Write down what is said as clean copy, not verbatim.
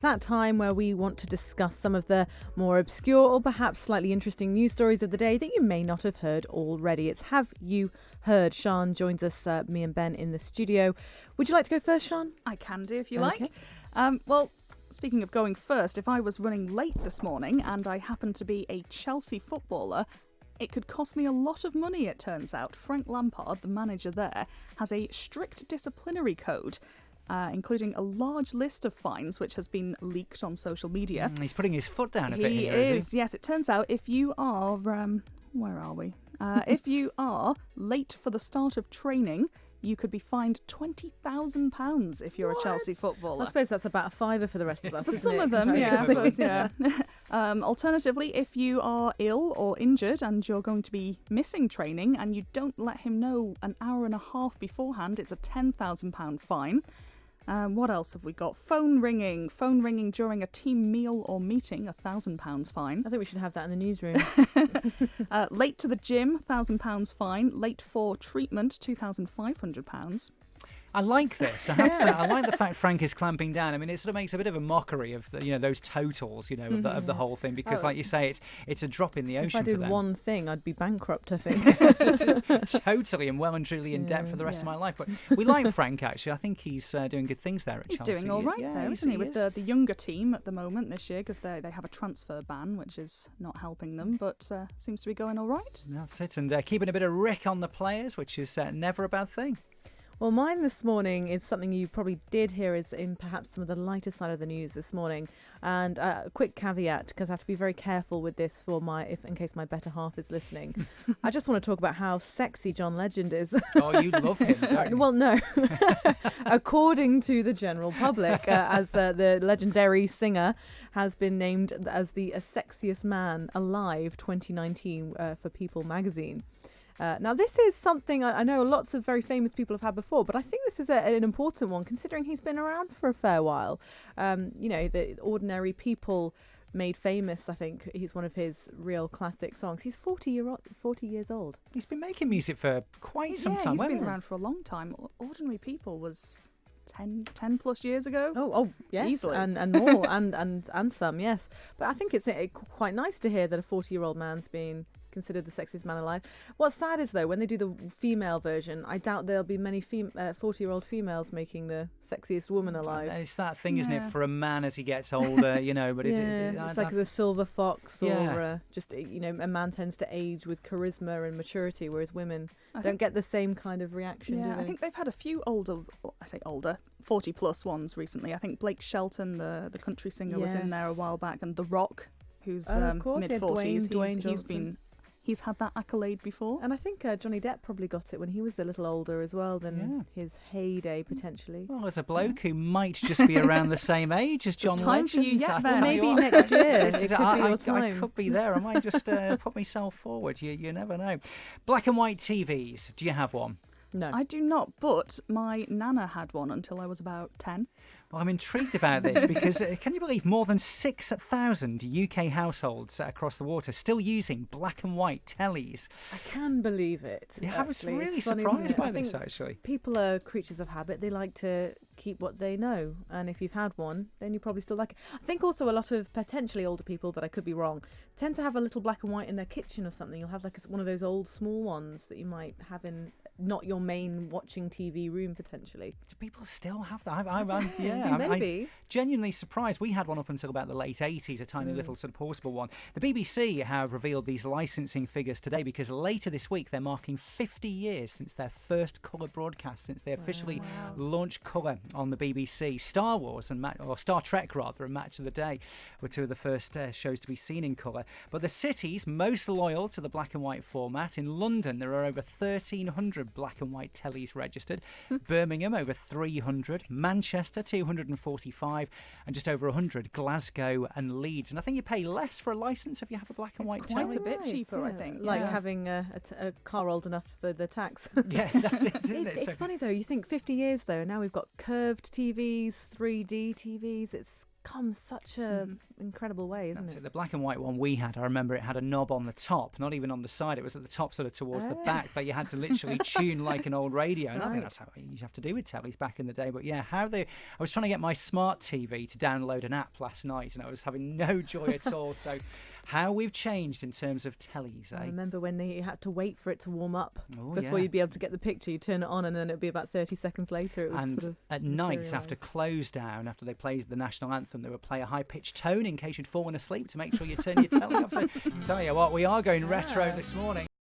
It's that time where we want to discuss some of the more obscure or perhaps slightly interesting news stories of the day that you may not have heard already. It's Have You Heard? Sian joins us, me and Ben, in the studio. Would you like to go first, Sian? I can do if you like. Well, speaking of going first, if I was running late this morning and I happened to be a Chelsea footballer, it could cost me a lot of money, it turns out. Frank Lampard, the manager there, has a strict disciplinary code, including a large list of fines which has been leaked on social media. He's putting his foot down a bit here, is he? Yes, it turns out if you are... where are we? If you are late for the start of training, you could be fined £20,000 if you're a Chelsea footballer. I suppose that's about a fiver for the rest of us. For some of them, yeah, I suppose, yeah. Alternatively, if you are ill or injured and you're going to be missing training and you don't let him know an hour and a half beforehand, it's a £10,000 fine. What else have we got? Phone ringing during a team meal or meeting, £1,000 fine. I think we should have that in the newsroom. Late to the gym, £1,000 fine. Late for treatment, £2,500. I like this. I have to say, I like the fact Frank is clamping down. I mean, it sort of makes a bit of a mockery of the, those totals, of the whole thing. Because, like you say, it's a drop in the ocean. If I did for them. one thing, I'd be bankrupt, I think. Totally, and well and truly in debt for the rest of my life. But we like Frank, actually. I think he's doing good things there at Chelsea. He's doing all right there, isn't he? With the younger team at the moment this year, because they have a transfer ban, which is not helping them, but seems to be going all right. That's it, and keeping a bit of rick on the players, which is never a bad thing. Well, mine this morning is something you probably did hear is in perhaps some of the lighter side of the news this morning. And a quick caveat, because I have to be very careful with this in case my better half is listening. I just want to talk about how sexy John Legend is. Oh, you love him, don't you? Well, no. According to the general public, as the legendary singer has been named as the sexiest man alive 2019 for People magazine. Now, this is something I know lots of very famous people have had before, but I think this is an important one, considering he's been around for a fair while. The Ordinary People made famous, I think, he's one of his real classic songs. He's 40 years old. He's been making music for quite some time. He's been around for a long time. Ordinary People was 10 plus years ago. Oh, yes, easily. and more, and some, yes. But I think it's quite nice to hear that a 40-year-old man's been considered the sexiest man alive. What's sad is, though, when they do the female version, I doubt there'll be many 40-year-old females making the sexiest woman alive. It's that thing, isn't it, for a man as he gets older, but it's like the silver fox, or just, a man tends to age with charisma and maturity, whereas women don't get the same kind of reaction, do they? I think they've had a few older, 40-plus ones recently. I think Blake Shelton, the country singer, was in there a while back, and The Rock, who's mid-40s, he's had that accolade before. And I think Johnny Depp probably got it when he was a little older as well than his heyday, potentially. Well, as a bloke who might just be around the same age as John Legend. It's time for you yet, then. Maybe next year. It could be your time. I could be there. I might just put myself forward. You never know. Black and white TVs. Do you have one? No. I do not, but my nana had one until I was about 10. Well, I'm intrigued about this because can you believe more than 6,000 UK households across the water still using black and white tellies? I can believe it. Yeah, I was really surprised by this, actually. People are creatures of habit. They like to keep what they know. And if you've had one, then you probably still like it. I think also a lot of potentially older people, but I could be wrong, tend to have a little black and white in their kitchen or something. You'll have like one of those old small ones that you might have in not your main watching TV room, potentially. Do people still have that? Maybe. I'm genuinely surprised. We had one up until about the late 80s, a tiny little sort of portable one. The BBC have revealed these licensing figures today because later this week they're marking 50 years since their first colour broadcast, since they officially launched colour on the BBC. Star Wars or Star Trek rather, and Match of the Day were two of the first shows to be seen in colour. But the cities most loyal to the black and white format, in London there are over 1,300 black and white tellies registered. Birmingham over 300, Manchester 245, and just over 100 Glasgow and Leeds. And I think you pay less for a licence if you have a black and white telly. Quite a bit cheaper, I think. Like having a car old enough for the tax. Yeah, that's it, isn't it? It's funny though, you think 50 years though, now we've got curved TVs, 3D TVs, it's come such a incredible way, isn't That's it? The black and white one we had, I remember it had a knob on the top, not even on the side. It was at the top, sort of towards the back, that you had to literally tune like an old radio. And I think that's how you have to do with tellies back in the day. But yeah, I was trying to get my smart TV to download an app last night, and I was having no joy at all. So how we've changed in terms of tellies, I eh? remember when you had to wait for it to warm up before yeah. you'd be able to get the picture. You turn it on, and then it'd be about 30 seconds later. It would And sort of at night, materialise. after close down, after they played the national anthem, they would play a high-pitched tone in case you'd fallen asleep to make sure you turn your telly off. So tell you what, we are going retro this morning.